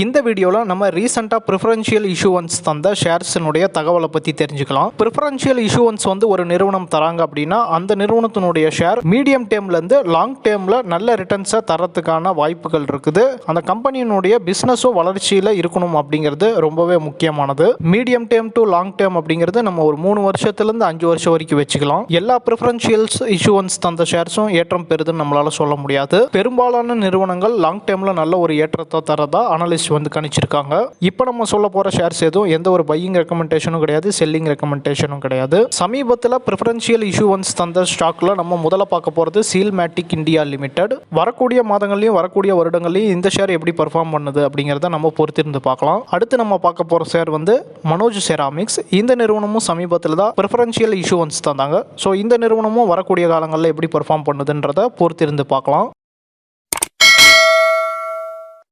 இந்த வீடியோவில் நம்ம ரீசெண்டாக ப்ரிஃபரன்ஷியல் இஷ்யூவன்ஸ் தந்த ஷேர்ஸினுடைய தகவலை பற்றி தெரிஞ்சுக்கலாம். ப்ரிஃபரன்ஷியல் இஷ்யூவன்ஸ் ஒரு நிறுவனம் தராங்க அப்படின்னா அந்த நிறுவனத்தினுடைய ஷேர் மீடியம் டேர்ம்லேருந்து லாங் டேர்மில் நல்ல ரிட்டர்ன்ஸை தரத்துக்கான வாய்ப்புகள் இருக்குது. அந்த கம்பெனியினுடைய பிஸ்னஸும் வளர்ச்சியில் இருக்கணும் அப்படிங்கிறது ரொம்பவே முக்கியமானது. Medium term to long term அப்படிங்கிறது நம்ம ஒரு 3 வருஷத்துலேருந்து 5 வருஷம் வரைக்கும் வச்சுக்கலாம். எல்லா ப்ரிஃபரன்ஷியல்ஸ் இஷ்யூவன்ஸ் தந்த ஷேர்ஸும் ஏற்றம் பெறுதுன்னு நம்மளால சொல்ல முடியாது. பெரும்பாலான நிறுவனங்கள் லாங் டேர்மில் நல்ல ஒரு ஏற்றத்தை தரதா அனலிஸ்ட் கணிச்சிருக்காங்க. இப்போ நம்ம சொல்ல போற ஷேர்ஸ் எதுவும் எந்த ஒரு பையிங் ரெக்கமெண்டேஷனும் கிடையாது, செல்லிங் ரெக்கமெண்டேஷனும் கிடையாது. சமீபத்தில் பிரெஃபரன்ஷியல் இஷ்யூவன்ஸ் தந்த ஸ்டாக்ல நம்ம முதல்ல பார்க்க போறது சீல்மேட்டிக் இந்தியா லிமிடெட். வரக்கூடிய மாதங்களையும் வரக்கூடிய வருடங்களையும் இந்த ஷேர் எப்படி பெர்ஃபார்ம் பண்ணுது அப்படிங்கிறத நம்ம பொறுத்திருந்து பார்க்கலாம். அடுத்து நம்ம பார்க்க போற ஷேர் மனோஜ் செராமிக்ஸ். இந்த நிறுவனமும் சமீபத்தில் தான் பிரெஃபரன்ஷியல் இஷ்யூவன்ஸ் தந்தாங்க. ஸோ இந்த நிறுவனமும் வரக்கூடிய காலங்களில் எப்படி பெர்ஃபார்ம் பண்ணுதுன்றத பொறுத்திருந்து பார்க்கலாம்.